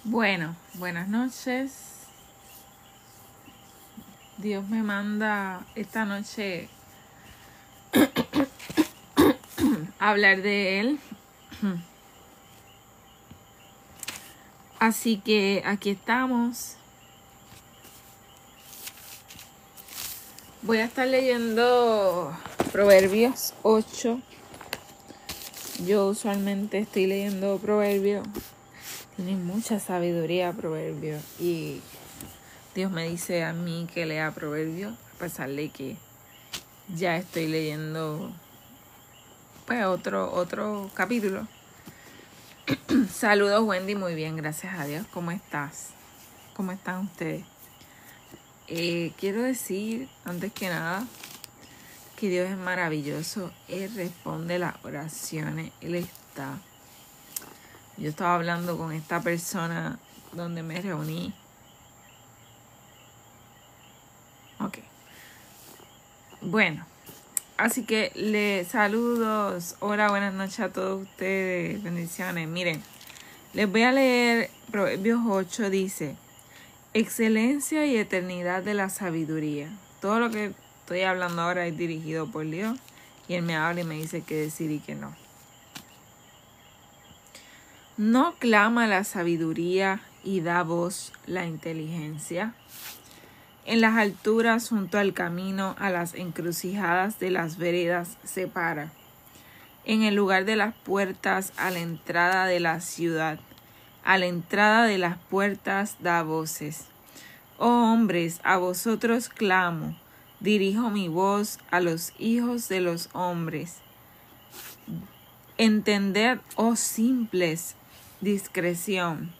Bueno, buenas noches. Dios me manda esta noche a hablar de Él. Así que aquí estamos. Voy a estar leyendo Proverbios 8. Yo usualmente estoy leyendo Proverbios. Tiene mucha sabiduría Proverbios. Y Dios me dice a mí que lea Proverbios, a pesar de que ya estoy leyendo pues otro capítulo. Saludos, Wendy, muy bien, gracias a Dios. ¿Cómo estás? ¿Cómo están ustedes? Quiero decir, antes que nada, que Dios es maravilloso. Él responde las oraciones. Él está. Yo estaba hablando con esta persona donde me reuní. Ok. Bueno, así que les saludos. Hola, buenas noches a todos ustedes. Bendiciones. Miren, les voy a leer Proverbios 8, dice: excelencia y eternidad de la sabiduría. Todo lo que estoy hablando ahora es dirigido por Dios. Y Él me habla y me dice qué decir y qué no. ¿No clama la sabiduría y da voz la inteligencia? En las alturas junto al camino, a las encrucijadas de las veredas se para. En el lugar de las puertas, a la entrada de la ciudad, a la entrada de las puertas da voces. Oh hombres, a vosotros clamo, dirijo mi voz a los hijos de los hombres. Entended, oh simples, discreción,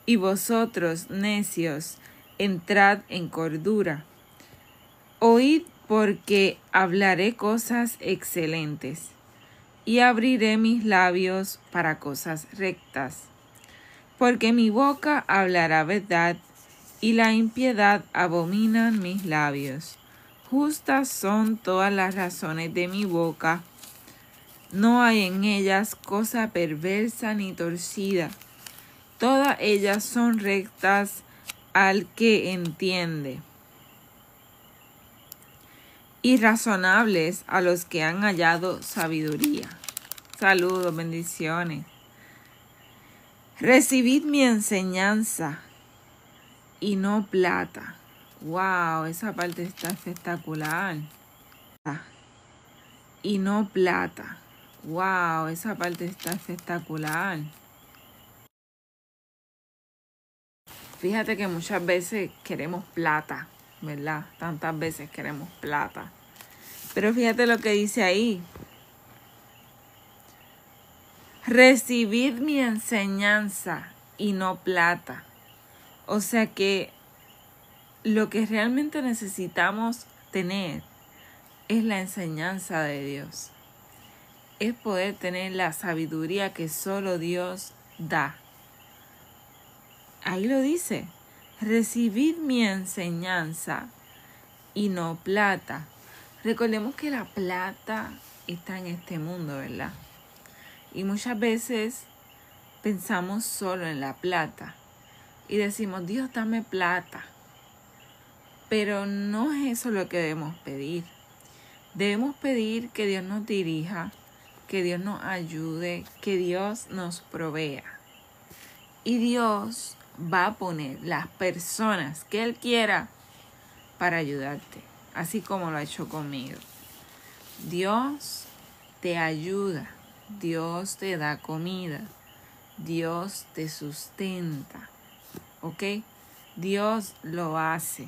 y vosotros, necios, entrad en cordura. Oíd, porque hablaré cosas excelentes, y abriré mis labios para cosas rectas. Porque mi boca hablará verdad, y la impiedad abominan mis labios. Justas son todas las razones de mi boca, no hay en ellas cosa perversa ni torcida. Todas ellas son rectas al que entiende, y razonables a los que han hallado sabiduría. Saludos, bendiciones. Recibid mi enseñanza, y no plata. Wow, esa parte está espectacular. Y no plata. Wow, esa parte está espectacular. Fíjate que muchas veces queremos plata, ¿verdad? Tantas veces queremos plata. Pero fíjate lo que dice ahí. Recibid mi enseñanza y no plata. O sea que lo que realmente necesitamos tener es la enseñanza de Dios. Es poder tener la sabiduría que solo Dios da. Ahí lo dice. Recibid mi enseñanza y no plata. Recordemos que la plata está en este mundo, ¿verdad? Y muchas veces pensamos solo en la plata y decimos, Dios, dame plata. Pero no es eso lo que debemos pedir. Debemos pedir que Dios nos dirija, que Dios nos ayude, que Dios nos provea. Y Dios va a poner las personas que Él quiera para ayudarte, así como lo ha hecho conmigo. Dios te ayuda, Dios te da comida, Dios te sustenta, ¿ok? Dios lo hace.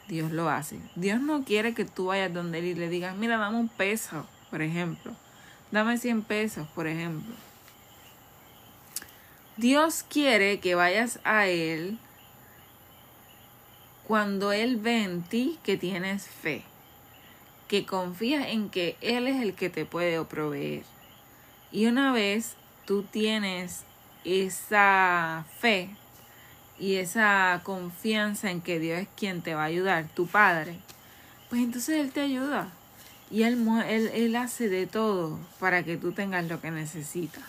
Dios lo hace. Dios no quiere que tú vayas donde Él y le digas, mira, dame un peso, por ejemplo. Dame 100 pesos, por ejemplo. Dios quiere que vayas a Él cuando Él ve en ti que tienes fe, que confías en que Él es el que te puede proveer. Y una vez tú tienes esa fe y esa confianza en que Dios es quien te va a ayudar, tu Padre, pues entonces Él te ayuda. Y Él hace de todo para que tú tengas lo que necesitas.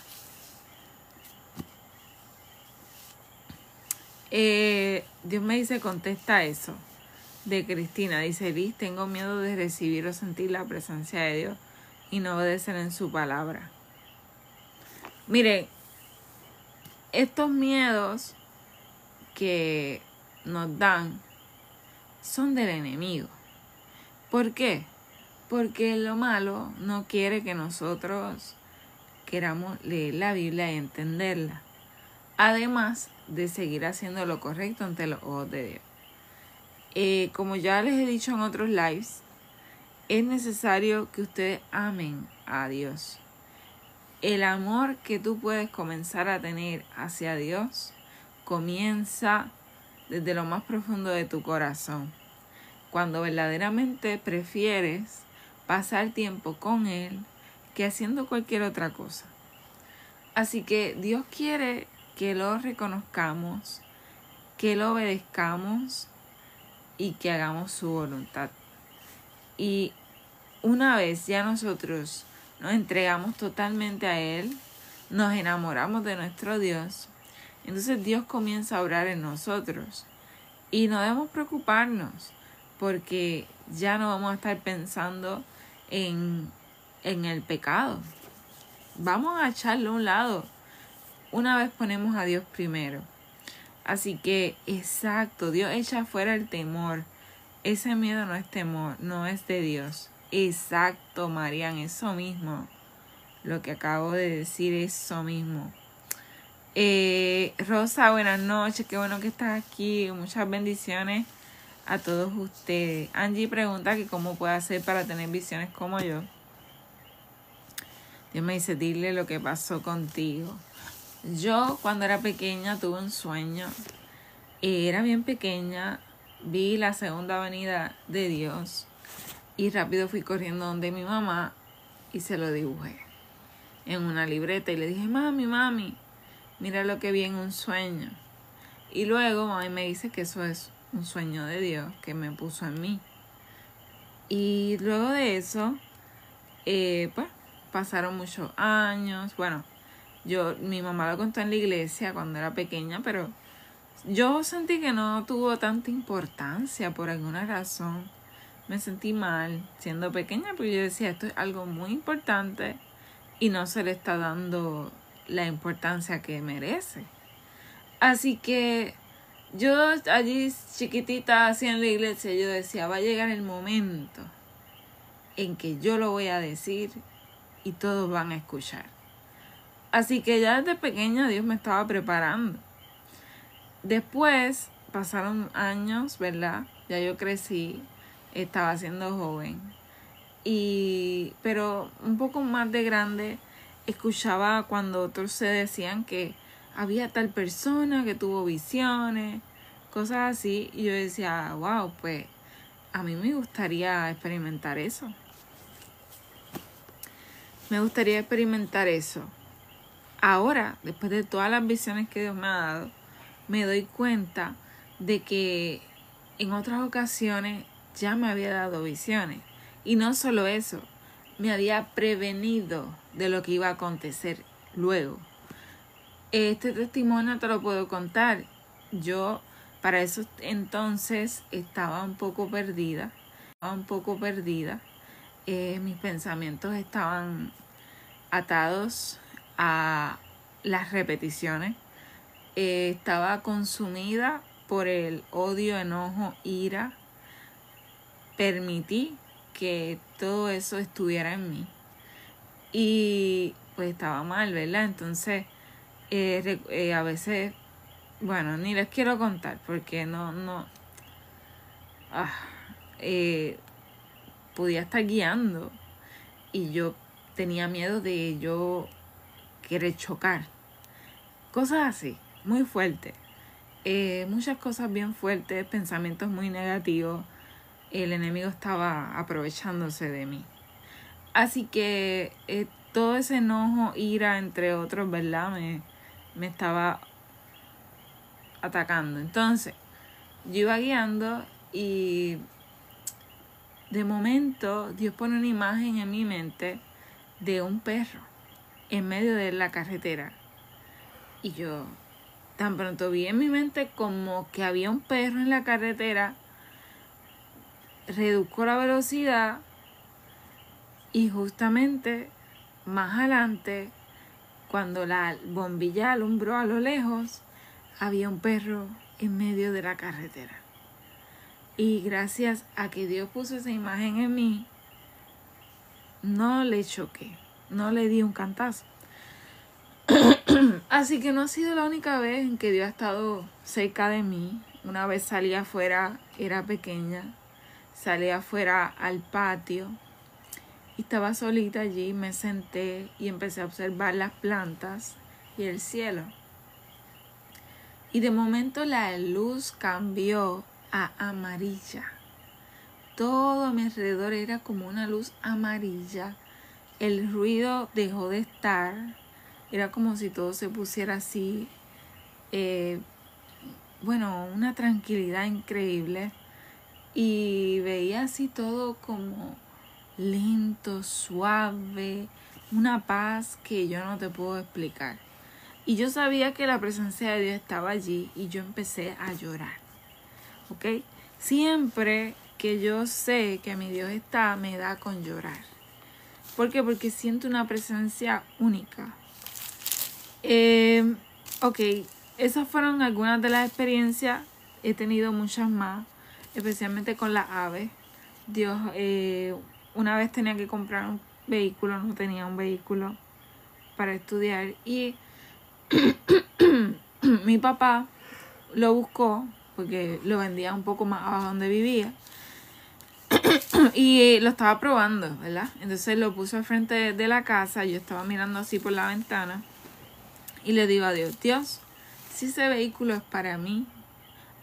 Dios me dice, contesta eso. De Cristina, dice Liz, tengo miedo de recibir o sentir la presencia de Dios y no obedecer en su palabra. Miren, estos miedos que nos dan son del enemigo. ¿Por qué? Porque lo malo no quiere que nosotros queramos leer la Biblia y entenderla. Además de seguir haciendo lo correcto ante los ojos de Dios. Como ya les he dicho en otros lives, es necesario que ustedes amen a Dios. El amor que tú puedes comenzar a tener hacia Dios comienza desde lo más profundo de tu corazón. Cuando verdaderamente prefieres pasar tiempo con Él que haciendo cualquier otra cosa. Así que Dios quiere que lo reconozcamos, que lo obedezcamos y que hagamos su voluntad. Y una vez ya nosotros nos entregamos totalmente a Él, nos enamoramos de nuestro Dios, entonces Dios comienza a obrar en nosotros. Y no debemos preocuparnos, porque ya no vamos a estar pensando en el pecado. Vamos a echarlo a un lado una vez ponemos a Dios primero. Así que, exacto, Dios echa fuera el temor. Ese miedo no es temor, no es de Dios. Exacto, Marian, eso mismo. Lo que acabo de decir, eso mismo. Rosa, buenas noches, qué bueno que estás aquí. Muchas bendiciones a todos ustedes. Angie pregunta que cómo puede hacer para tener visiones como yo. Dios me dice, dile lo que pasó contigo. Yo cuando era pequeña tuve un sueño. Era bien pequeña, vi la segunda venida de Dios y rápido fui corriendo donde mi mamá y se lo dibujé en una libreta y le dije, mami, mira lo que vi en un sueño. Y luego mami me dice que eso es un sueño de Dios que me puso en mí. Y luego de eso, pues pasaron muchos años. Bueno, mi mamá lo contó en la iglesia cuando era pequeña, pero yo sentí que no tuvo tanta importancia por alguna razón. Me sentí mal siendo pequeña, porque yo decía, esto es algo muy importante y no se le está dando la importancia que merece. Así que yo allí chiquitita, así en la iglesia, yo decía, va a llegar el momento en que yo lo voy a decir y todos van a escuchar. Así que ya desde pequeña Dios me estaba preparando. Después pasaron años, ¿verdad? Ya yo crecí, estaba siendo joven. Pero un poco más de grande, escuchaba cuando otros se decían que había tal persona que tuvo visiones, cosas así. Y yo decía, wow, pues a mí me gustaría experimentar eso. Ahora, después de todas las visiones que Dios me ha dado, me doy cuenta de que en otras ocasiones ya me había dado visiones. Y no solo eso, me había prevenido de lo que iba a acontecer luego. Este testimonio te lo puedo contar. Yo para eso entonces estaba un poco perdida. Mis pensamientos estaban atados a las repeticiones. Estaba consumida por el odio, enojo, ira. Permití que todo eso estuviera en mí. Y pues estaba mal, ¿verdad? Entonces, a veces, bueno, ni les quiero contar porque podía estar guiando y yo tenía miedo de yo querer chocar. Cosas así, muy fuertes. Muchas cosas bien fuertes, pensamientos muy negativos. El enemigo estaba aprovechándose de mí. Así que todo ese enojo, ira, entre otros, ¿verdad? Me estaba atacando. Entonces, yo iba guiando y de momento Dios pone una imagen en mi mente de un perro en medio de la carretera. Y yo, tan pronto vi en mi mente como que había un perro en la carretera, reduzco la velocidad y justamente más adelante, cuando la bombilla alumbró a lo lejos, había un perro en medio de la carretera. Y gracias a que Dios puso esa imagen en mí, no le choqué, no le di un cantazo. Así que no ha sido la única vez en que Dios ha estado cerca de mí. Una vez salí afuera, era pequeña, salí afuera al patio y estaba solita allí, me senté y empecé a observar las plantas y el cielo. Y de momento la luz cambió a amarilla. Todo a mi alrededor era como una luz amarilla. El ruido dejó de estar. Era como si todo se pusiera así. Una tranquilidad increíble. Y veía así todo como lento, suave. Una paz que yo no te puedo explicar. Y yo sabía que la presencia de Dios estaba allí y yo empecé a llorar. ¿Ok? Siempre que yo sé que mi Dios está, me da con llorar. ¿Por qué? Porque siento una presencia única. Esas fueron algunas de las experiencias. He tenido muchas más, especialmente con las aves. Dios, una vez tenía que comprar un vehículo, no tenía un vehículo para estudiar y mi papá lo buscó porque lo vendía un poco más abajo donde vivía y lo estaba probando, ¿verdad? Entonces lo puso al frente de la casa, yo estaba mirando así por la ventana y le digo a Dios, Dios, si ese vehículo es para mí,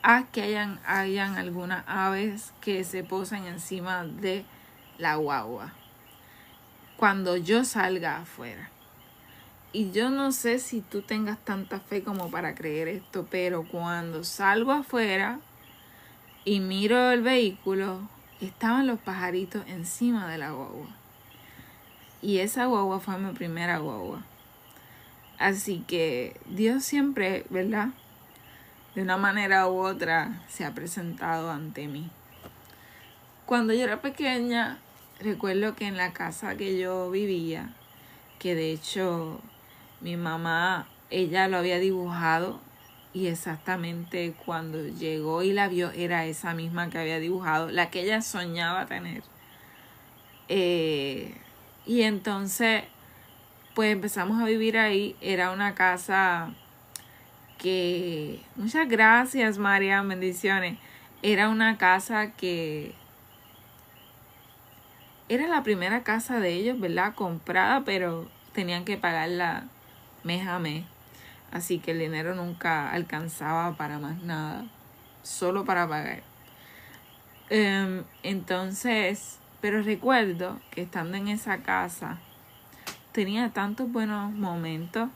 haz que hayan algunas aves que se posen encima de la guagua cuando yo salga afuera. Y yo no sé si tú tengas tanta fe como para creer esto, pero cuando salgo afuera y miro el vehículo, estaban los pajaritos encima de la guagua. Y esa guagua fue mi primera guagua. Así que Dios siempre, ¿verdad? De una manera u otra se ha presentado ante mí. Cuando yo era pequeña, recuerdo que en la casa que yo vivía, que de hecho mi mamá, ella lo había dibujado y exactamente cuando llegó y la vio era esa misma que había dibujado, la que ella soñaba tener. Y entonces, pues empezamos a vivir ahí. Era una casa que, muchas gracias María, bendiciones. Era una casa que era la primera casa de ellos, ¿verdad? Comprada, pero tenían que pagarla mes a mes. Así que el dinero nunca alcanzaba para más nada. Solo para pagar. Entonces, pero recuerdo que estando en esa casa, tenía tantos buenos momentos,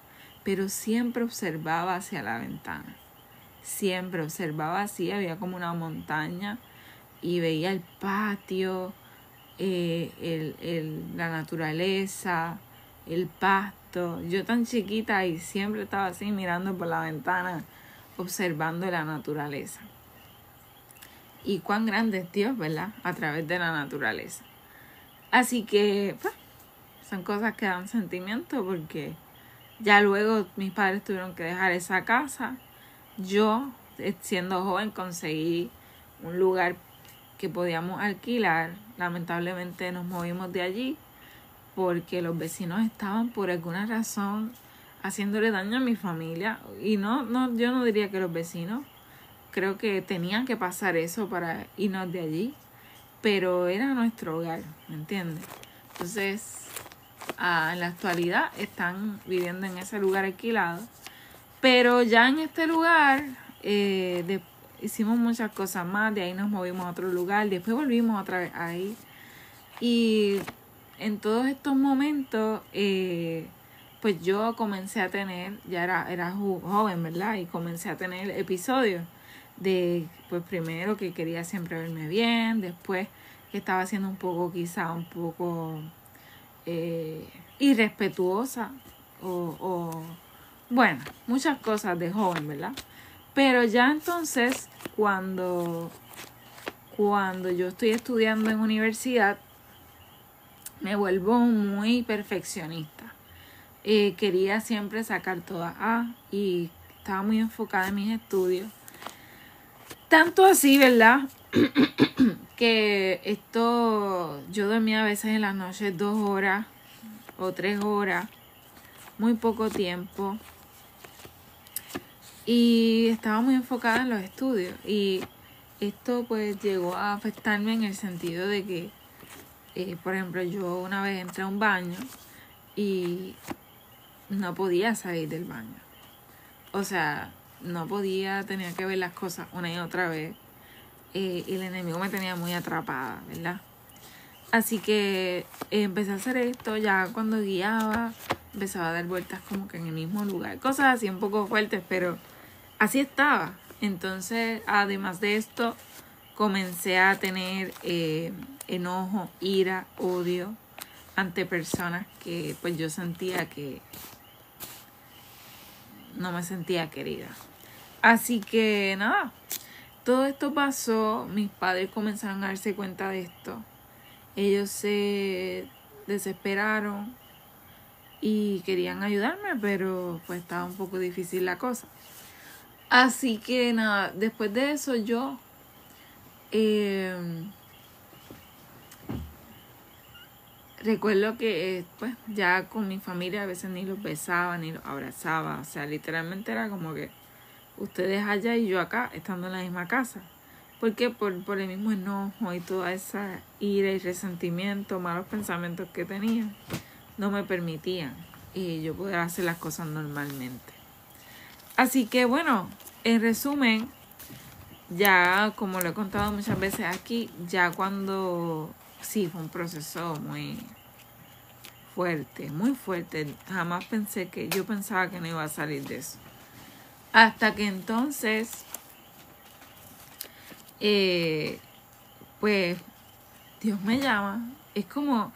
pero siempre observaba hacia la ventana. Siempre observaba así, había como una montaña y veía el patio, la naturaleza, el pasto. Yo tan chiquita y siempre estaba así mirando por la ventana, observando la naturaleza. Y cuán grande es Dios, ¿verdad? A través de la naturaleza. Así que, pues, son cosas que dan sentimiento porque ya luego mis padres tuvieron que dejar esa casa. Yo, siendo joven, conseguí un lugar que podíamos alquilar. Lamentablemente nos movimos de allí porque los vecinos estaban por alguna razón haciéndole daño a mi familia. Y yo no diría que los vecinos, creo que tenían que pasar eso para irnos de allí, pero era nuestro hogar, ¿me entiendes? Entonces, en la actualidad están viviendo en ese lugar alquilado, pero ya en este lugar hicimos muchas cosas más. De ahí nos movimos a otro lugar, después volvimos otra vez ahí. Y en todos estos momentos, pues yo comencé a tener, ya era joven, ¿verdad? Y comencé a tener episodios de, pues primero que quería siempre verme bien, después que estaba siendo un poco irrespetuosa o Bueno, muchas cosas de joven, ¿verdad? Pero ya entonces, cuando yo estoy estudiando en universidad, me vuelvo muy perfeccionista. Quería siempre sacar todas A y estaba muy enfocada en mis estudios. Tanto así, ¿verdad? Que yo dormía a veces en las noches 2 horas o 3 horas, muy poco tiempo. Y estaba muy enfocada en los estudios. Y esto pues llegó a afectarme en el sentido de que, por ejemplo, yo una vez entré a un baño y no podía salir del baño. O sea, no podía, tenía que ver las cosas una y otra vez. Y el enemigo me tenía muy atrapada, ¿verdad? Así que empecé a hacer esto ya cuando guiaba, empezaba a dar vueltas como que en el mismo lugar. Cosas así un poco fuertes, pero así estaba. Entonces, además de esto, comencé a tener enojo, ira, odio ante personas que pues yo sentía que no me sentía querida. Así que nada, todo esto pasó, mis padres comenzaron a darse cuenta de esto. Ellos se desesperaron y querían ayudarme, pero pues estaba un poco difícil la cosa. Así que nada, después de eso yo recuerdo que pues ya con mi familia a veces ni los besaba ni los abrazaba. O sea, literalmente era como que ustedes allá y yo acá, estando en la misma casa. Porque por el mismo enojo y toda esa ira y resentimiento, malos pensamientos que tenía, no me permitían yo poder hacer las cosas normalmente. Así que bueno, en resumen, ya como lo he contado muchas veces aquí, ya cuando sí fue un proceso muy fuerte, muy fuerte. Jamás yo pensaba que no iba a salir de eso. Hasta que entonces, pues Dios me llama. Es como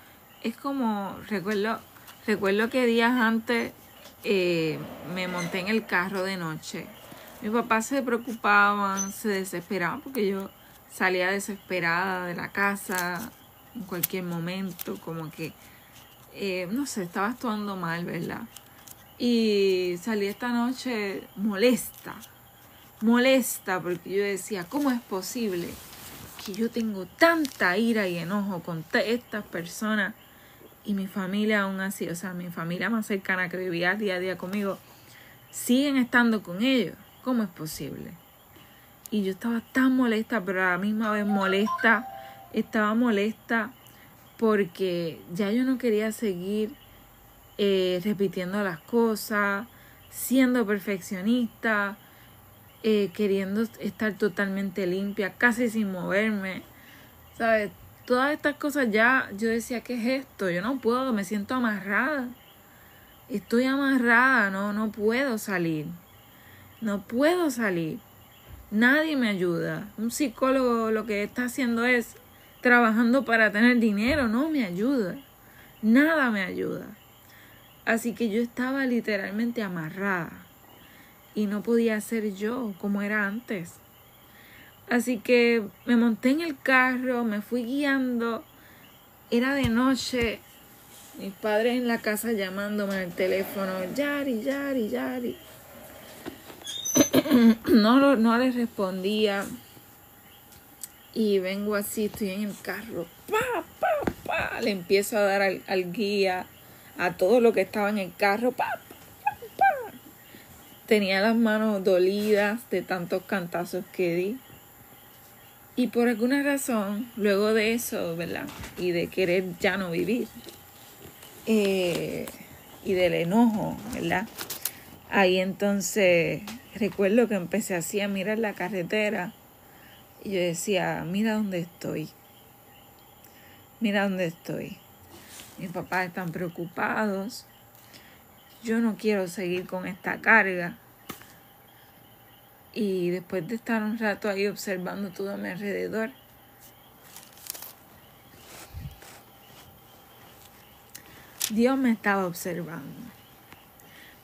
recuerdo que días antes me monté en el carro de noche. Mis papás se preocupaban, se desesperaban porque yo salía desesperada de la casa en cualquier momento, como que, no sé, estaba actuando mal, ¿verdad? Y salí esta noche molesta porque yo decía, ¿cómo es posible que yo tengo tanta ira y enojo con estas personas y mi familia aún así? O sea, mi familia más cercana que vivía día a día conmigo, siguen estando con ellos. ¿Cómo es posible? Y yo estaba tan molesta, pero a la misma vez estaba molesta porque ya yo no quería seguir repitiendo las cosas, siendo perfeccionista, queriendo estar totalmente limpia, casi sin moverme, ¿sabes? Todas estas cosas ya yo decía, ¿qué es esto? Yo no puedo, me siento amarrada. Estoy amarrada, no puedo salir. No puedo salir. Nadie me ayuda. Un psicólogo lo que está haciendo es trabajando para tener dinero, no me ayuda. Nada me ayuda. Así que yo estaba literalmente amarrada y no podía ser yo como era antes. Así que me monté en el carro, me fui guiando. Era de noche, mis padres en la casa llamándome en el teléfono, Yari, Yari, Yari. No les respondía. Y vengo así, estoy en el carro, le empiezo a dar al guía, a todo lo que estaba en el carro, Tenía las manos dolidas de tantos cantazos que di. Y por alguna razón, luego de eso, ¿verdad? Y de querer ya no vivir, y del enojo, ¿verdad? Ahí entonces recuerdo que empecé así a mirar la carretera y yo decía, mira dónde estoy. Mira dónde estoy. Mis papás están preocupados. Yo no quiero seguir con esta carga. Y después de estar un rato ahí observando todo a mi alrededor, Dios me estaba observando.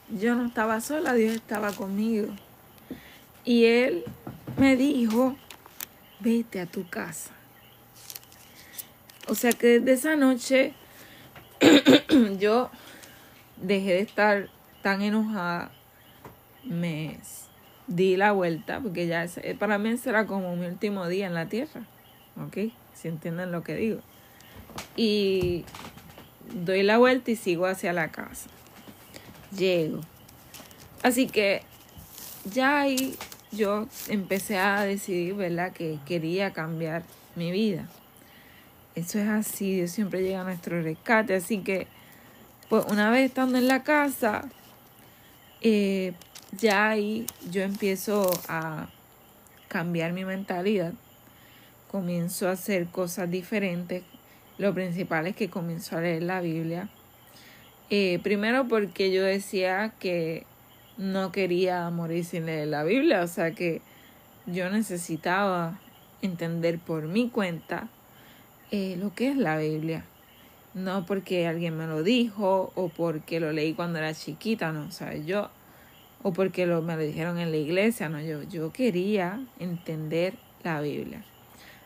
yo no estaba sola, Dios estaba conmigo. Y Él me dijo, vete a tu casa. O sea que desde esa noche yo dejé de estar tan enojada, me di la vuelta, porque ya para mí ese era como mi último día en la tierra, ¿ok? Si entienden lo que digo. Y doy la vuelta y sigo hacia la casa. Llego. Así que ya ahí yo empecé a decidir, ¿verdad?, que quería cambiar mi vida. Eso es así, Dios siempre llega a nuestro rescate. Así que, pues una vez estando en la casa, ya ahí yo empiezo a cambiar mi mentalidad. Comienzo a hacer cosas diferentes. Lo principal es que comienzo a leer la Biblia. Primero porque yo decía que no quería morir sin leer la Biblia. O sea que yo necesitaba entender por mi cuenta lo que es la Biblia. No porque alguien me lo dijo o porque lo leí cuando era chiquita, no, ¿sabes? O porque me lo dijeron en la iglesia, no, yo quería entender la Biblia.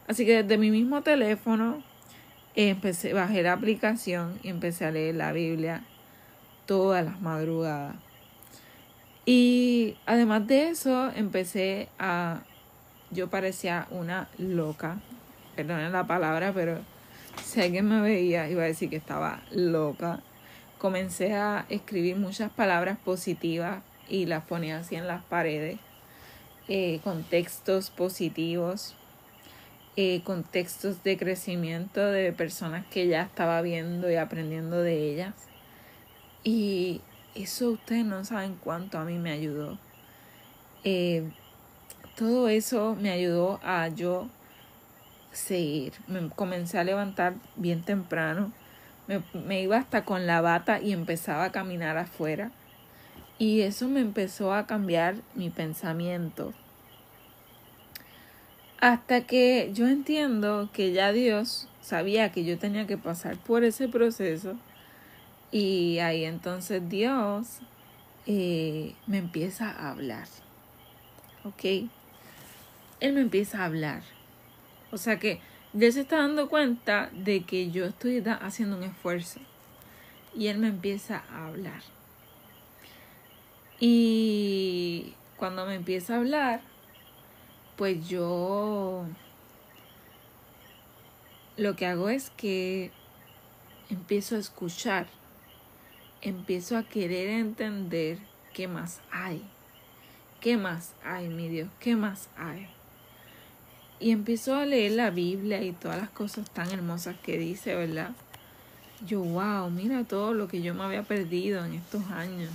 Así que desde mi mismo teléfono bajé la aplicación y empecé a leer la Biblia todas las madrugadas. Y además de eso, yo parecía una loca, perdonen la palabra, pero si alguien me veía iba a decir que estaba loca. Comencé a escribir muchas palabras positivas y las ponía así en las paredes, con textos positivos, con textos de crecimiento de personas que ya estaba viendo y aprendiendo de ellas. Y eso ustedes no saben cuánto a mí me ayudó. Todo eso me ayudó a yo seguir. Me comencé a levantar bien temprano. Me iba hasta con la bata y empezaba a caminar afuera. Y eso me empezó a cambiar mi pensamiento. Hasta que yo entiendo que ya Dios sabía que yo tenía que pasar por ese proceso. Y ahí entonces Dios me empieza a hablar. ¿Ok? Él me empieza a hablar. O sea que Dios se está dando cuenta de que yo estoy haciendo un esfuerzo. Y Él me empieza a hablar. Y cuando me empieza a hablar, pues yo lo que hago es que empiezo a escuchar. Empiezo a querer entender qué más hay. ¿Qué más hay, mi Dios? ¿Qué más hay? Y empiezo a leer la Biblia y todas las cosas tan hermosas que dice, ¿verdad? Yo, wow, mira todo lo que yo me había perdido en estos años.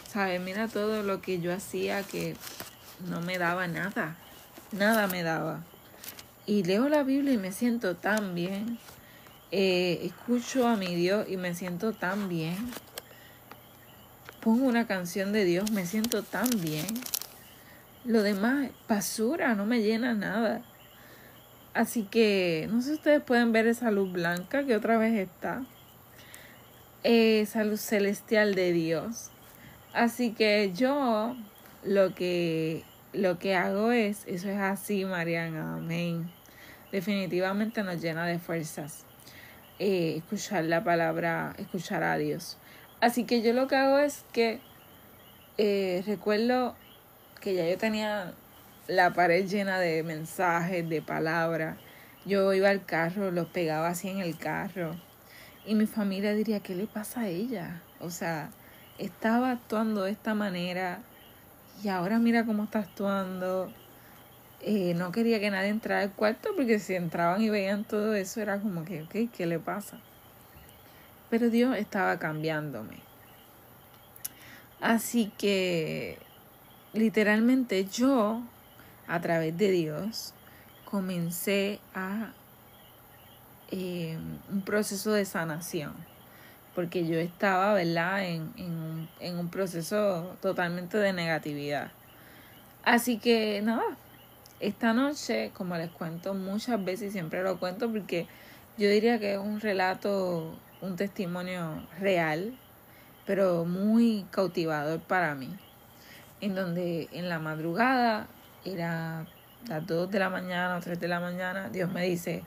¿Sabes? Mira todo lo que yo hacía que no me daba nada. Nada me daba. Y leo la Biblia y me siento tan bien. Escucho a mi Dios y me siento tan bien. Pongo una canción de Dios, me siento tan bien. Lo demás, basura, no me llena nada. Así que, no sé si ustedes pueden ver esa luz blanca que otra vez está. Esa luz celestial de Dios. Así que yo lo que hago eso es así, Mariana, amén. Definitivamente nos llena de fuerzas. Escuchar la palabra, escuchar a Dios. Así que yo lo que hago es que recuerdo que ya yo tenía la pared llena de mensajes, de palabras. Yo iba al carro, los pegaba así en el carro. Y mi familia diría, ¿qué le pasa a ella? O sea, estaba actuando de esta manera y ahora mira cómo está actuando. No quería que nadie entrara al cuarto porque si entraban y veían todo eso era como que, ok, ¿qué le pasa? Pero Dios estaba cambiándome. Así que literalmente yo, a través de Dios, comencé a un proceso de sanación. Porque yo estaba, ¿verdad?, en un proceso totalmente de negatividad. Así que nada, esta noche, como les cuento muchas veces y siempre lo cuento porque yo diría que es un relato, un testimonio real pero muy cautivador para mí, en donde en la madrugada, era las 2 de la mañana o 3 de la mañana, Dios me dice,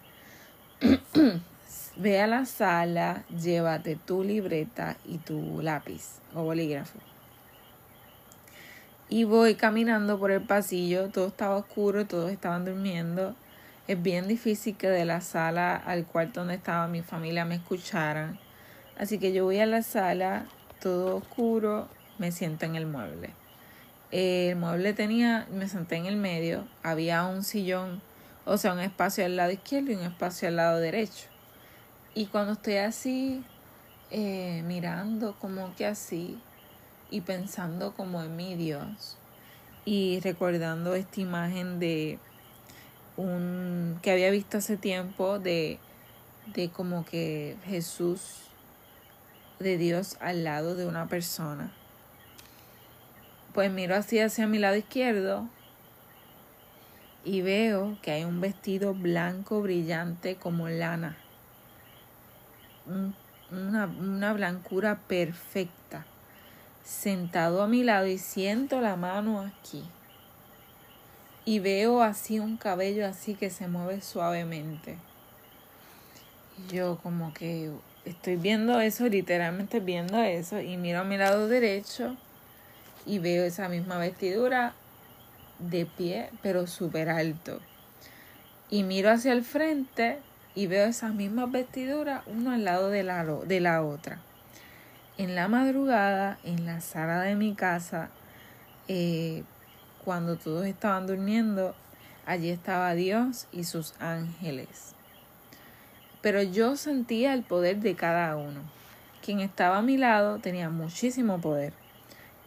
ve a la sala, llévate tu libreta y tu lápiz o bolígrafo. Y voy caminando por el pasillo, todo estaba oscuro, todos estaban durmiendo. Es bien difícil que de la sala al cuarto donde estaba mi familia me escucharan. Así que yo voy a la sala, todo oscuro, me siento en el mueble. El mueble me senté en el medio, había un sillón, o sea, un espacio al lado izquierdo y un espacio al lado derecho. Y cuando estoy así, mirando como que así, y pensando como en mi Dios, y recordando esta imagen de que había visto hace tiempo de como que Jesús, de Dios al lado de una persona. Pues miro así hacia mi lado izquierdo y veo que hay un vestido blanco brillante como lana, una blancura perfecta, sentado a mi lado, y siento la mano aquí y veo así un cabello así que se mueve suavemente. Y yo como que estoy viendo eso, literalmente viendo eso, y miro a mi lado derecho y veo esa misma vestidura de pie, pero súper alto. Y miro hacia el frente y veo esas mismas vestiduras, uno al lado de la otra. En la madrugada, en la sala de mi casa, cuando todos estaban durmiendo, allí estaba Dios y sus ángeles. Pero yo sentía el poder de cada uno. Quien estaba a mi lado tenía muchísimo poder.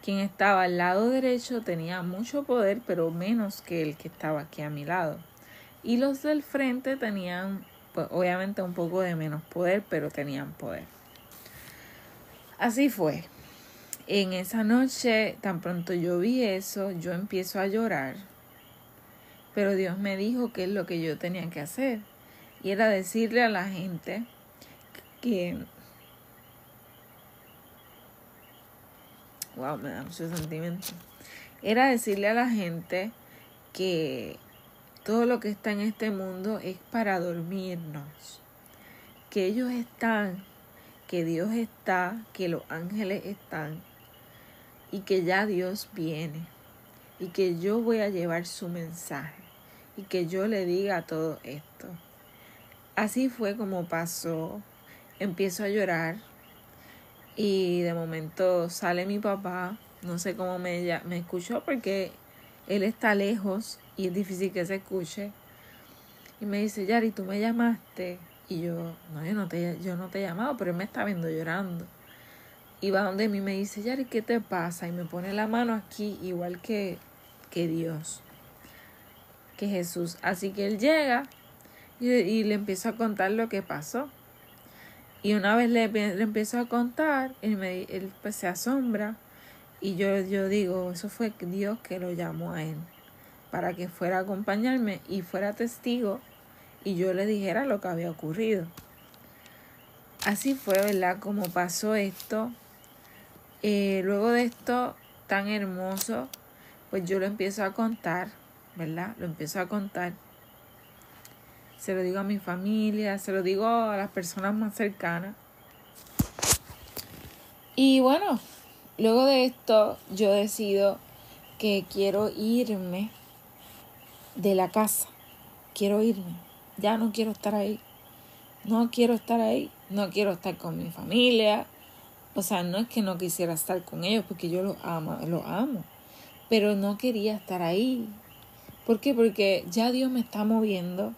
Quien estaba al lado derecho tenía mucho poder, pero menos que el que estaba aquí a mi lado. Y los del frente tenían, pues, obviamente un poco de menos poder, pero tenían poder. Así fue. En esa noche, tan pronto yo vi eso, yo empiezo a llorar. Pero Dios me dijo qué es lo que yo tenía que hacer. Y era decirle a la gente que... Wow, me da mucho sentimiento. Era decirle a la gente que todo lo que está en este mundo es para dormirnos. Que ellos están, que Dios está, que los ángeles están y que ya Dios viene. Y que yo voy a llevar su mensaje y que yo le diga todo esto. Así fue como pasó. Empiezo a llorar y de momento sale mi papá. No sé cómo me escuchó porque él está lejos y es difícil que se escuche. Y me dice, Yari, ¿tú me llamaste? Y yo, no, yo no te he llamado, pero él me está viendo llorando. Y va donde mí me dice, Yari, ¿qué te pasa? Y me pone la mano aquí, igual que Dios, que Jesús. Así que él llega y le empiezo a contar lo que pasó. Y una vez le empiezo a contar, él pues se asombra. Y yo digo, eso fue Dios que lo llamó a él para que fuera a acompañarme y fuera testigo y yo le dijera lo que había ocurrido. Así fue, ¿verdad? Como pasó esto. Luego de esto tan hermoso, pues yo lo empiezo a contar, ¿verdad? Lo empiezo a contar. Se lo digo a mi familia, se lo digo a las personas más cercanas. Y bueno, luego de esto yo decido que quiero irme de la casa. Quiero irme. Ya no quiero estar ahí. No quiero estar ahí. No quiero estar con mi familia. O sea, no es que no quisiera estar con ellos porque yo los amo. Pero no quería estar ahí. ¿Por qué? Porque ya Dios me está moviendo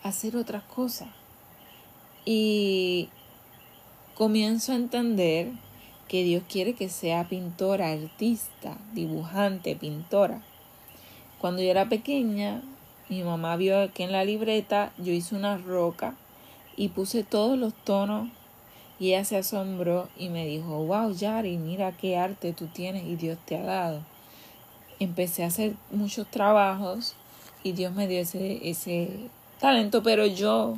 a hacer otras cosas. Y comienzo a entender que Dios quiere que sea pintora, artista, dibujante, pintora. Cuando yo era pequeña, mi mamá vio que en la libreta yo hice una roca y puse todos los tonos y ella se asombró y me dijo, wow, Yari, mira qué arte tú tienes y Dios te ha dado. Empecé a hacer muchos trabajos y Dios me dio ese talento, pero yo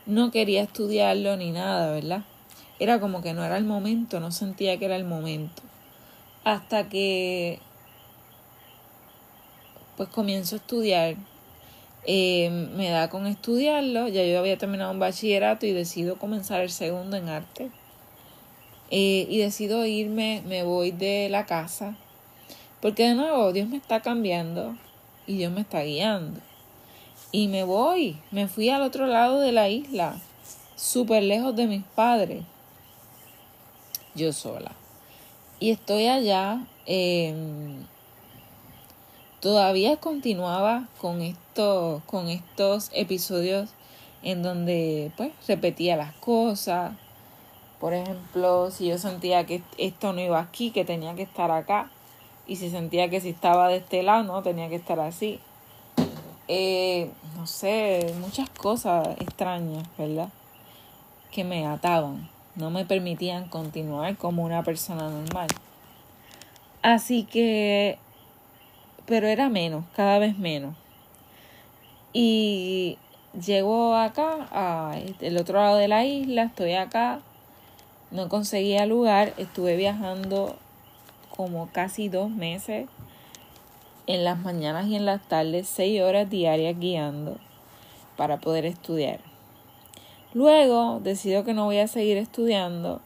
no quería estudiarlo ni nada, ¿verdad? era como que no era el momento, no sentía que era el momento. Hasta que pues comienzo a estudiar. Me da con estudiarlo, ya yo había terminado un bachillerato y decido comenzar el segundo en arte. Y decido irme, me voy de la casa, porque de nuevo Dios me está cambiando y Dios me está guiando. Y me fui al otro lado de la isla, súper lejos de mis padres, yo sola. Y estoy allá, todavía continuaba con estos episodios en donde pues repetía las cosas. Por ejemplo, si yo sentía que esto no iba aquí, que tenía que estar acá. Y si sentía que si estaba de este lado, no, tenía que estar así. No sé, muchas cosas extrañas, ¿verdad? Que me ataban. No me permitían continuar como una persona normal. Así que, pero era menos, cada vez menos. Y llego acá, al otro lado de la isla, estoy acá. No conseguía lugar, estuve viajando como casi 2 meses, en las mañanas y en las tardes, 6 horas diarias guiando para poder estudiar. Luego decido que no voy a seguir estudiando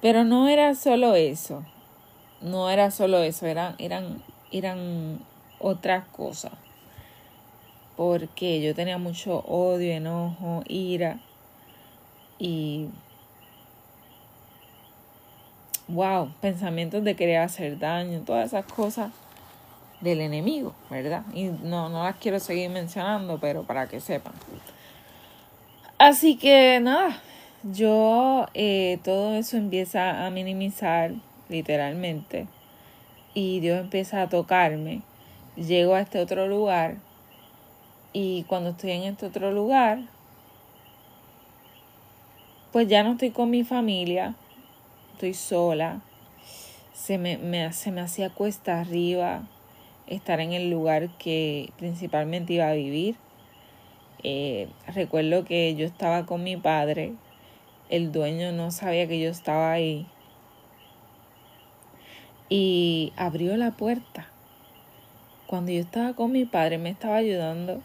pero no era solo eso, eran otras cosas, porque yo tenía mucho odio, enojo, ira y pensamientos de querer hacer daño, todas esas cosas del enemigo, ¿verdad? Y no las quiero seguir mencionando, pero para que sepan. Así que nada, yo todo eso empieza a minimizar literalmente y Dios empieza a tocarme. Llego a este otro lugar y cuando estoy en este otro lugar, pues ya no estoy con mi familia, estoy sola. Se me hacía cuesta arriba estar en el lugar que principalmente iba a vivir. Recuerdo que yo estaba con mi padre, el dueño no sabía que yo estaba ahí y abrió la puerta. Cuando yo estaba con mi padre me estaba ayudando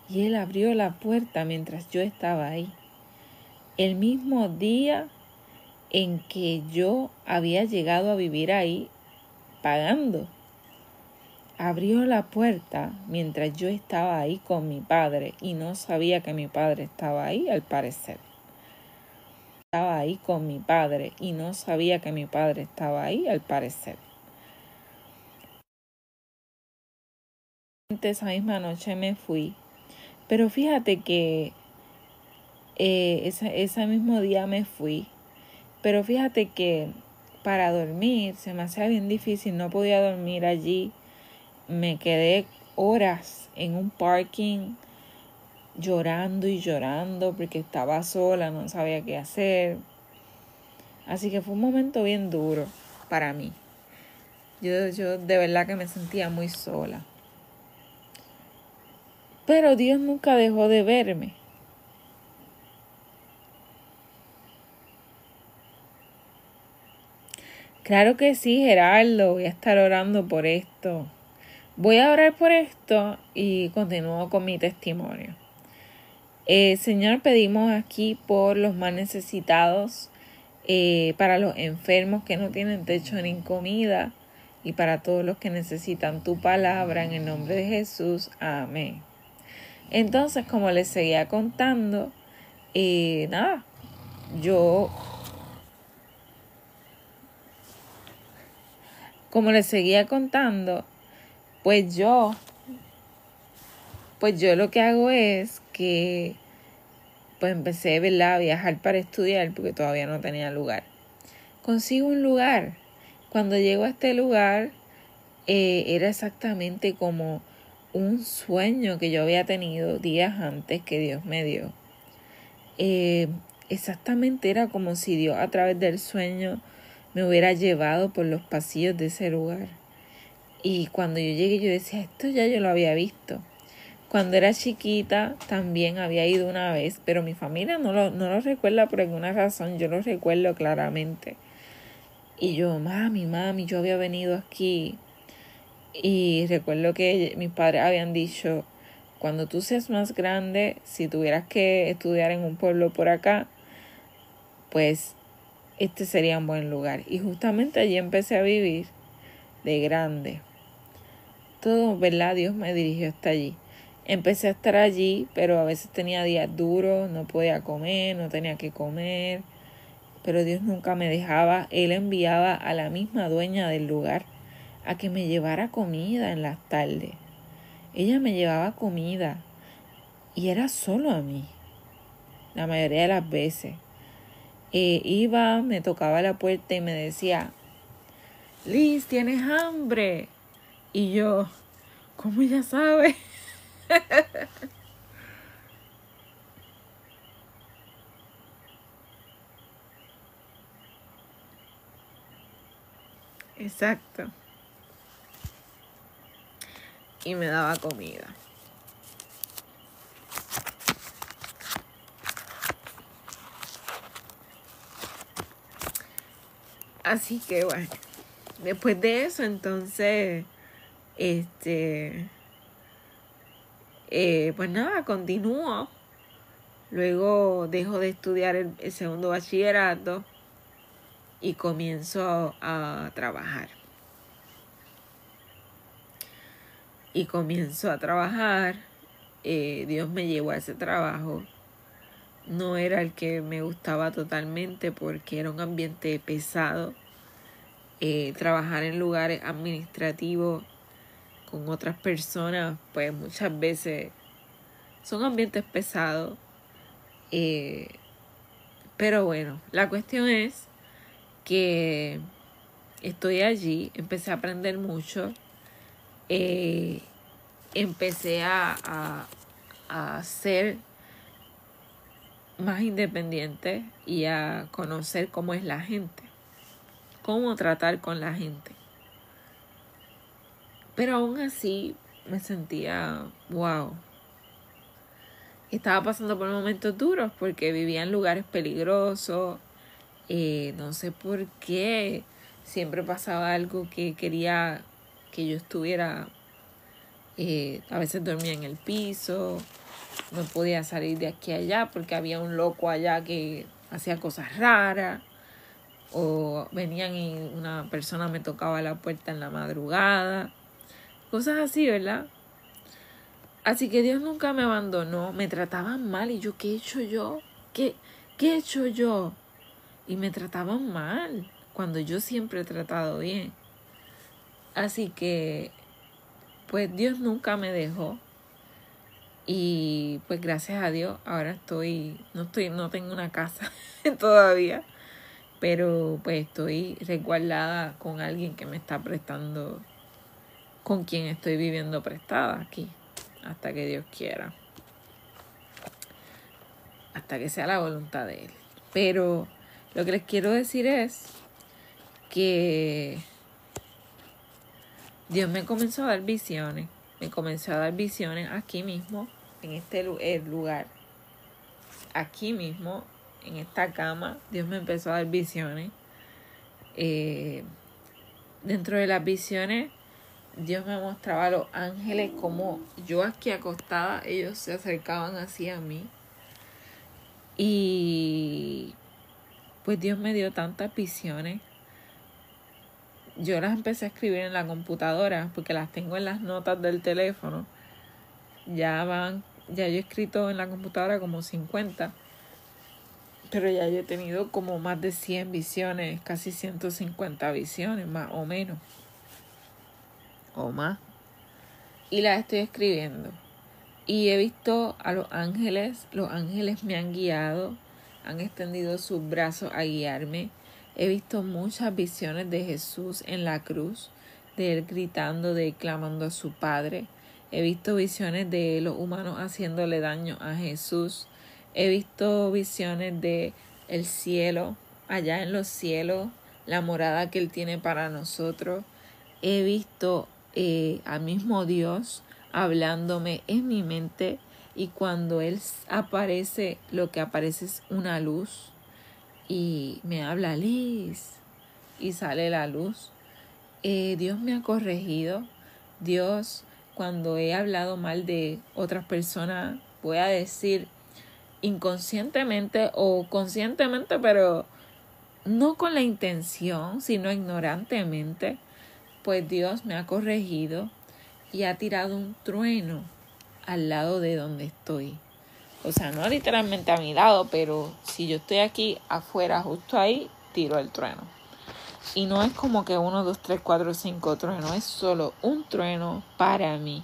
y él abrió la puerta mientras yo estaba ahí. El mismo día en que yo había llegado a vivir ahí pagando, abrió la puerta mientras yo estaba ahí con mi padre y no sabía que mi padre estaba ahí, al parecer. Estaba ahí con mi padre y no sabía que mi padre estaba ahí, al parecer. Esa misma noche me fui, pero fíjate que ese mismo día me fui, pero fíjate que para dormir se me hacía bien difícil, no podía dormir allí. Me quedé horas en un parking llorando y llorando porque estaba sola, no sabía qué hacer. Así que fue un momento bien duro para mí. Yo de verdad que me sentía muy sola. Pero Dios nunca dejó de verme. Claro que sí, Gerardo, voy a estar orando por esto. Voy a orar por esto y continúo con mi testimonio. Señor, pedimos aquí por los más necesitados, para los enfermos que no tienen techo ni comida y para todos los que necesitan tu palabra, en el nombre de Jesús. Amén. Entonces, como les seguía contando, pues yo lo que hago es que pues empecé, ¿verdad?, a viajar para estudiar porque todavía no tenía lugar. Consigo un lugar. Cuando llego a este lugar, era exactamente como un sueño que yo había tenido días antes que Dios me dio. Exactamente era como si Dios a través del sueño me hubiera llevado por los pasillos de ese lugar. Y cuando yo llegué yo decía, esto ya yo lo había visto. Cuando era chiquita también había ido una vez, pero mi familia no lo recuerda por alguna razón, yo lo recuerdo claramente. Y yo, mami, yo había venido aquí. Y recuerdo que mis padres habían dicho, cuando tú seas más grande, si tuvieras que estudiar en un pueblo por acá, pues este sería un buen lugar. Y justamente allí empecé a vivir de grande. Todo, ¿verdad? Dios me dirigió hasta allí. Empecé a estar allí, pero a veces tenía días duros, no podía comer, no tenía que comer. Pero Dios nunca me dejaba. Él enviaba a la misma dueña del lugar a que me llevara comida en las tardes. Ella me llevaba comida y era solo a mí, la mayoría de las veces. Iba, me tocaba la puerta y me decía, Liz, ¿tienes hambre? Y yo, ¿cómo ella sabe? Exacto. Y me daba comida. Así que bueno, después de eso entonces, pues nada, continúo. Luego dejo de estudiar el segundo bachillerato y comienzo a trabajar. Dios me llevó a ese trabajo. No era el que me gustaba totalmente porque era un ambiente pesado. Trabajar en lugares administrativos con otras personas, pues muchas veces son ambientes pesados. Pero bueno, la cuestión es que estoy allí, empecé a aprender mucho. Empecé a ser más independiente y a conocer cómo es la gente, cómo tratar con la gente. Pero aún así me sentía, wow. Estaba pasando por momentos duros porque vivía en lugares peligrosos. No sé por qué. Siempre pasaba algo que quería que yo estuviera. A veces dormía en el piso. No podía salir de aquí a allá porque había un loco allá que hacía cosas raras. O venían y una persona me tocaba la puerta en la madrugada. Cosas así, ¿verdad? Así que Dios nunca me abandonó. Me trataban mal y yo, ¿qué he hecho yo? ¿Qué he hecho yo? Y me trataban mal cuando yo siempre he tratado bien. Así que pues Dios nunca me dejó. Y pues gracias a Dios ahora no tengo una casa todavía, pero pues estoy resguardada con alguien que me está prestando, con quien estoy viviendo prestada aquí, hasta que Dios quiera, hasta que sea la voluntad de Él. Pero lo que les quiero decir es que Dios me comenzó a dar visiones, aquí mismo, en este lugar, aquí mismo, en esta cama. Dios me empezó a dar visiones. Dentro de las visiones, Dios me mostraba a los ángeles como yo aquí acostada, ellos se acercaban así a mí. Y pues Dios me dio tantas visiones. Yo las empecé a escribir en la computadora porque las tengo en las notas del teléfono. Ya yo he escrito en la computadora como 50. Pero ya yo he tenido como más de 100 visiones, casi 150 visiones, más o menos. O más. Y las estoy escribiendo. Y he visto a los ángeles me han guiado, han extendido sus brazos a guiarme. He visto muchas visiones de Jesús en la cruz, de Él gritando, de Él clamando a su Padre. He visto visiones de los humanos haciéndole daño a Jesús. He visto visiones de el cielo, allá en los cielos, la morada que Él tiene para nosotros. He visto al mismo Dios hablándome en mi mente, y cuando Él aparece, lo que aparece es una luz y me habla: Liz, y sale la luz. Dios me ha corregido. Dios, cuando he hablado mal de otras personas, voy a decir inconscientemente o conscientemente, pero no con la intención, sino ignorantemente, pues Dios me ha corregido y ha tirado un trueno al lado de donde estoy. O sea, no literalmente a mi lado, pero si yo estoy aquí afuera, justo ahí, tiro el trueno. Y no es como que 1, 2, 3, 4, 5 truenos, es solo un trueno para mí.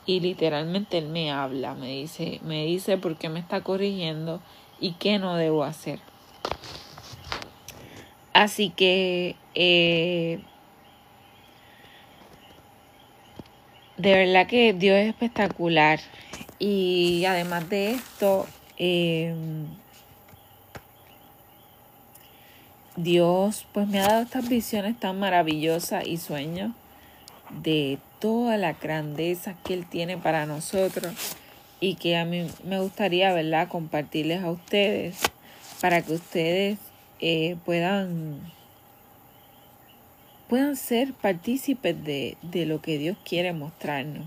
Y literalmente Él me habla, me dice por qué me está corrigiendo y qué no debo hacer. Así que de verdad que Dios es espectacular. Y además de esto, Dios pues me ha dado estas visiones tan maravillosas y sueños de toda la grandeza que Él tiene para nosotros, y que a mí me gustaría, ¿verdad?, compartirles a ustedes para que ustedes puedan ser partícipes de lo que Dios quiere mostrarnos.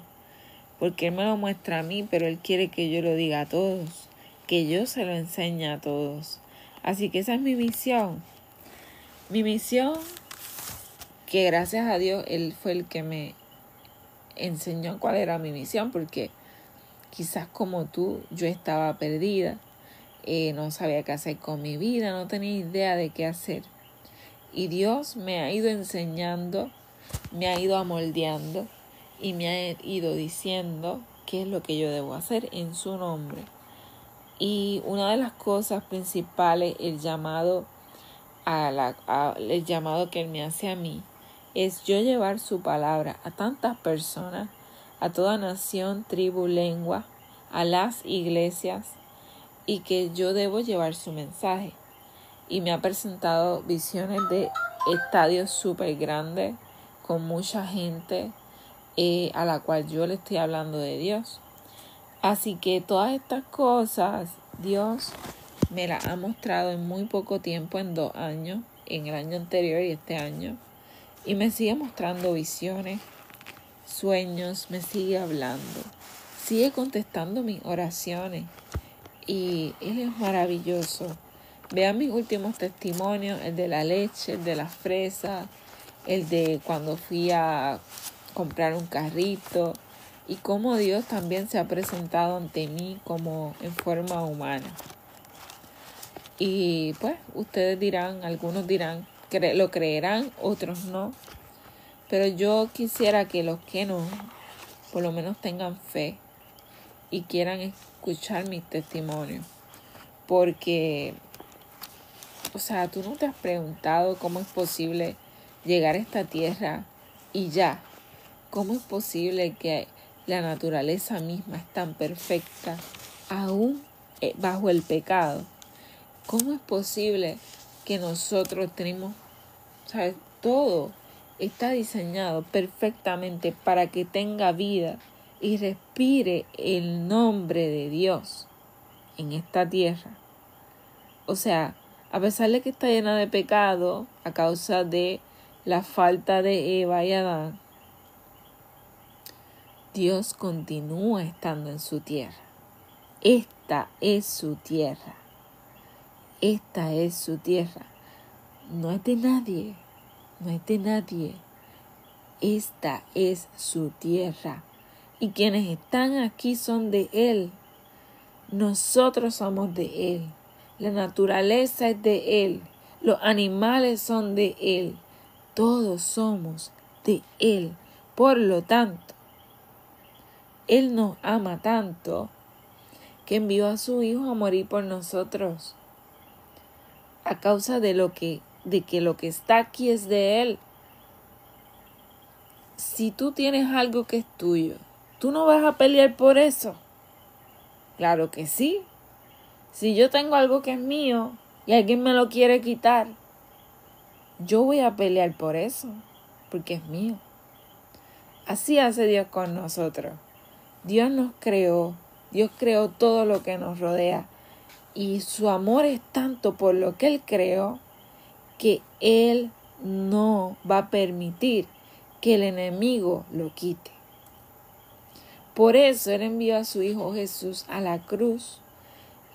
Porque Él me lo muestra a mí, pero Él quiere que yo lo diga a todos, que yo se lo enseñe a todos. Así que esa es mi misión. Mi misión, que gracias a Dios Él fue el que me enseñó cuál era mi misión, porque quizás como tú, yo estaba perdida, no sabía qué hacer con mi vida, no tenía idea de qué hacer. Y Dios me ha ido enseñando, me ha ido amoldeando y me ha ido diciendo qué es lo que yo debo hacer en su nombre. Y una de las cosas principales, el llamado que Él me hace a mí, es yo llevar su palabra a tantas personas, a toda nación, tribu, lengua, a las iglesias, y que yo debo llevar su mensaje. Y me ha presentado visiones de estadios súper grandes, con mucha gente, a la cual yo le estoy hablando de Dios. Así que todas estas cosas Dios me las ha mostrado en muy poco tiempo, en 2 años, en el año anterior y este año. Y me sigue mostrando visiones, sueños, me sigue hablando, sigue contestando mis oraciones. Y Él es maravilloso. Vean mis últimos testimonios, el de la leche, el de las fresas, el de cuando fui a comprar un carrito, y cómo Dios también se ha presentado ante mí como en forma humana. Y pues ustedes dirán, algunos dirán, lo creerán, otros no. Pero yo quisiera que los que no, por lo menos tengan fe y quieran escuchar mis testimonios. Porque, o sea, tú no te has preguntado cómo es posible llegar a esta tierra y ya. ¿Cómo es posible que la naturaleza misma es tan perfecta aún bajo el pecado? ¿Cómo es posible que nosotros tenemos, sabes, todo está diseñado perfectamente para que tenga vida y respire el nombre de Dios en esta tierra? O sea, a pesar de que está llena de pecado a causa de la falta de Eva y Adán, Dios continúa estando en su tierra. Esta es su tierra. Esta es su tierra. No es de nadie. No es de nadie. Esta es su tierra. Y quienes están aquí son de Él. Nosotros somos de Él. La naturaleza es de Él. Los animales son de Él. Todos somos de Él. Por lo tanto, Él nos ama tanto que envió a su Hijo a morir por nosotros. A causa de que lo que está aquí es de Él. Si tú tienes algo que es tuyo, ¿tú no vas a pelear por eso? Claro que sí. Si yo tengo algo que es mío y alguien me lo quiere quitar, yo voy a pelear por eso, porque es mío. Así hace Dios con nosotros. Dios nos creó, Dios creó todo lo que nos rodea y su amor es tanto por lo que Él creó que Él no va a permitir que el enemigo lo quite. Por eso Él envió a su Hijo Jesús a la cruz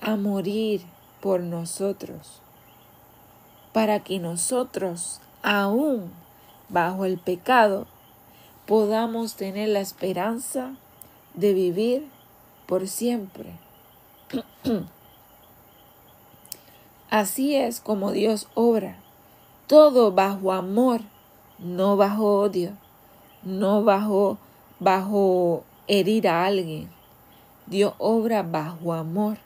a morir por nosotros, para que nosotros, aún bajo el pecado, podamos tener la esperanza de vivir por siempre. Así es como Dios obra, todo bajo amor, no bajo odio, no bajo herir a alguien. Dios obra bajo amor.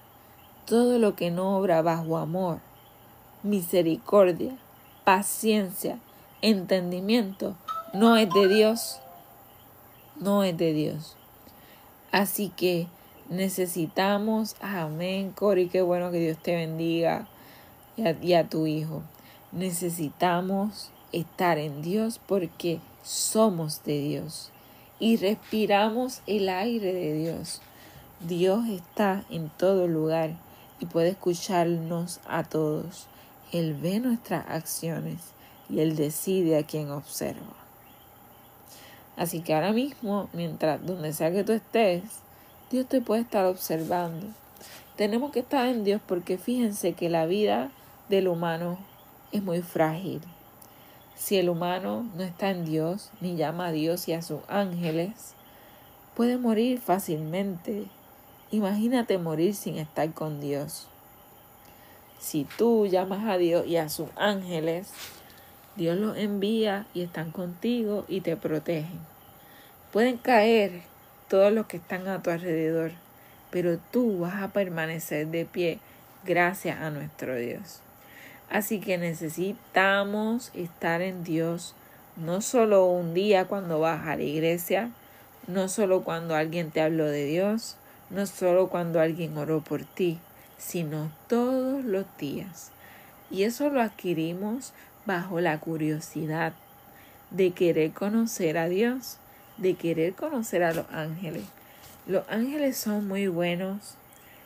Todo lo que no obra bajo amor, misericordia, paciencia, entendimiento, no es de Dios. No es de Dios. Así que necesitamos, amén, Cori, qué bueno, que Dios te bendiga y a tu hijo. Necesitamos estar en Dios porque somos de Dios y respiramos el aire de Dios. Dios está en todo lugar y puede escucharnos a todos. Él ve nuestras acciones y Él decide a quién observa. Así que ahora mismo, mientras donde sea que tú estés, Dios te puede estar observando. Tenemos que estar en Dios porque fíjense que la vida del humano es muy frágil. Si el humano no está en Dios, ni llama a Dios y a sus ángeles, puede morir fácilmente. Imagínate morir sin estar con Dios. Si tú llamas a Dios y a sus ángeles, Dios los envía y están contigo y te protegen. Pueden caer todos los que están a tu alrededor, pero tú vas a permanecer de pie gracias a nuestro Dios. Así que necesitamos estar en Dios, no solo un día cuando vas a la iglesia, no solo cuando alguien te habló de Dios, no solo cuando alguien oró por ti, sino todos los días. Y eso lo adquirimos bajo la curiosidad de querer conocer a Dios, de querer conocer a los ángeles. Los ángeles son muy buenos.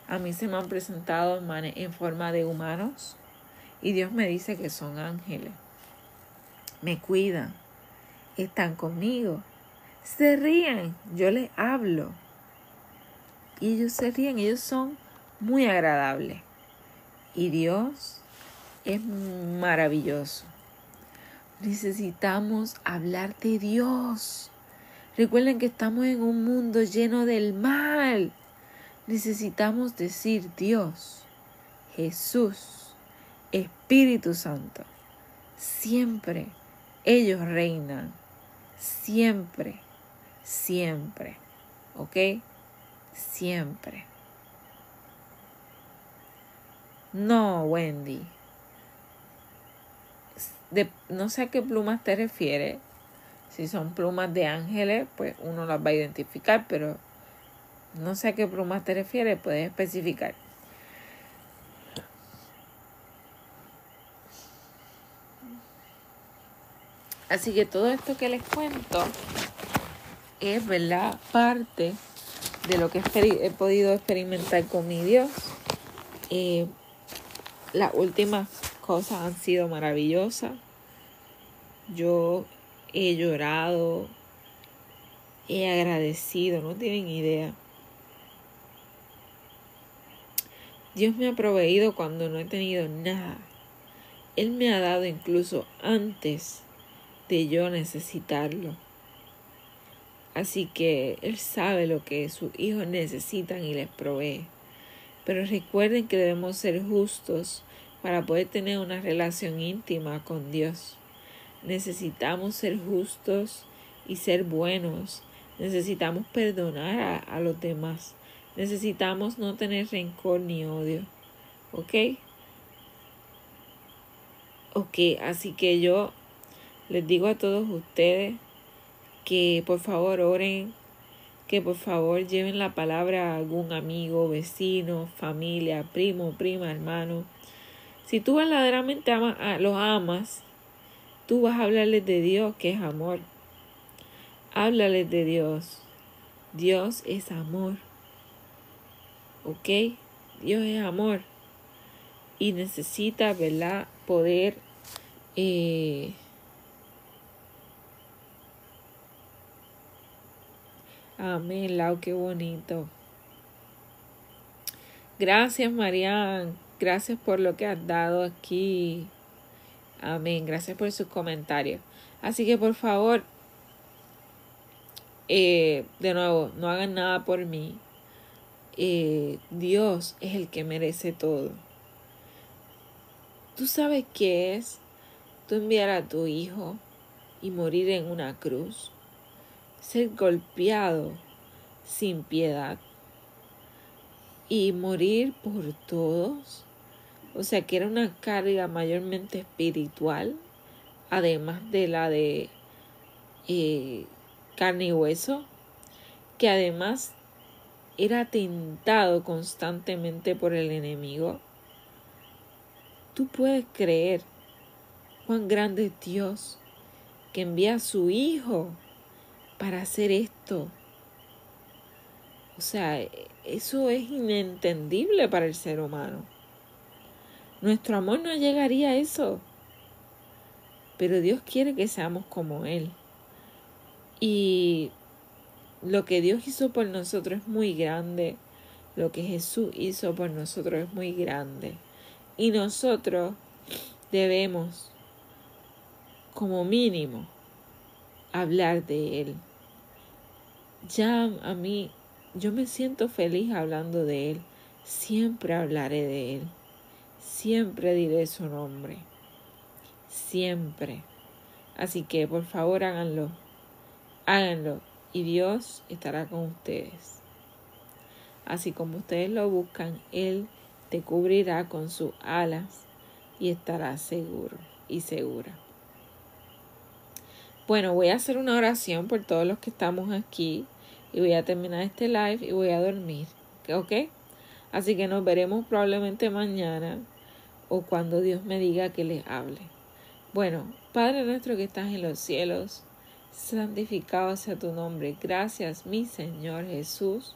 A mí se me han presentado en forma de humanos y Dios me dice que son ángeles. Me cuidan, están conmigo, se ríen, yo les hablo. Y ellos se ríen, ellos son muy agradables. Y Dios es maravilloso. Necesitamos hablar de Dios. Recuerden que estamos en un mundo lleno del mal. Necesitamos decir Dios, Jesús, Espíritu Santo. Siempre ellos reinan. Siempre, siempre. ¿Ok? Siempre. No, Wendy. No sé a qué plumas te refieres. Si son plumas de ángeles, pues uno las va a identificar, pero no sé a qué plumas te refieres, puedes especificar. Así que todo esto que les cuento es, ¿verdad?, parte de lo que he podido experimentar con mi Dios. Las últimas cosas han sido maravillosas. Yo he llorado, he agradecido, no tienen idea. Dios me ha proveído cuando no he tenido nada. Él me ha dado incluso antes de yo necesitarlo. Así que Él sabe lo que sus hijos necesitan y les provee. Pero recuerden que debemos ser justos para poder tener una relación íntima con Dios. Necesitamos ser justos y ser buenos. Necesitamos perdonar a los demás. Necesitamos no tener rencor ni odio. ¿Ok? Ok, así que yo les digo a todos ustedes que por favor oren, que por favor lleven la palabra a algún amigo, vecino, familia, primo, prima, hermano. Si tú verdaderamente los amas, tú vas a hablarles de Dios, que es amor. Háblales de Dios. Dios es amor. ¿Ok? Dios es amor. Y necesita, ¿verdad? Poder amén, Lau, qué bonito. Gracias, Marian. Gracias por lo que has dado aquí. Amén. Gracias por sus comentarios. Así que por favor, de nuevo, no hagan nada por mí. Dios es el que merece todo. ¿Tú sabes qué es tú enviar a tu hijo y morir en una cruz? Ser golpeado sin piedad y morir por todos. O sea que era una carga mayormente espiritual, además de la de carne y hueso, que además era tentado constantemente por el enemigo. Tú puedes creer cuán grande es Dios que envía a su hijo para hacer esto. O sea, eso es inentendible para el ser humano. Nuestro amor no llegaría a eso. Pero Dios quiere que seamos como Él. Y lo que Dios hizo por nosotros es muy grande. Lo que Jesús hizo por nosotros es muy grande. Y nosotros debemos, como mínimo, hablar de Él. Ya a mí, yo me siento feliz hablando de Él. Siempre hablaré de Él. Siempre diré su nombre. Siempre. Así que por favor háganlo. Háganlo. Y Dios estará con ustedes. Así como ustedes lo buscan, Él te cubrirá con sus alas y estarás seguro y segura. Bueno, voy a hacer una oración por todos los que estamos aquí y voy a terminar este live y voy a dormir. ¿Ok? Así que nos veremos probablemente mañana o cuando Dios me diga que les hable. Bueno, Padre nuestro que estás en los cielos, santificado sea tu nombre. Gracias, mi Señor Jesús,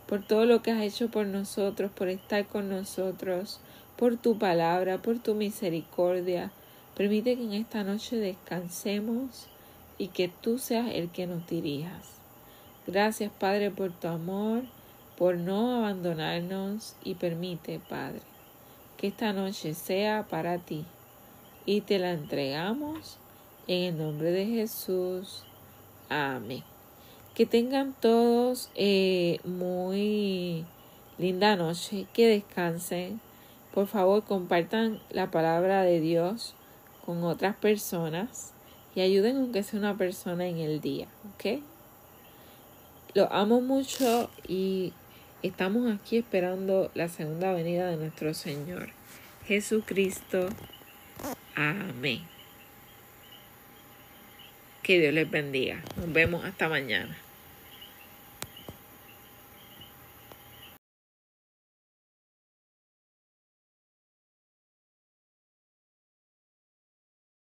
por todo lo que has hecho por nosotros, por estar con nosotros, por tu palabra, por tu misericordia. Permite que en esta noche descansemos y que tú seas el que nos dirijas. Gracias, Padre, por tu amor, por no abandonarnos y permite, Padre, que esta noche sea para ti y te la entregamos en el nombre de Jesús. Amén. Que tengan todos muy linda noche, que descansen. Por favor, compartan la palabra de Dios con otras personas y ayuden aunque sea una persona en el día, ¿ok? Los amo mucho y estamos aquí esperando la segunda venida de nuestro Señor Jesucristo. Amén. Que Dios les bendiga. Nos vemos hasta mañana.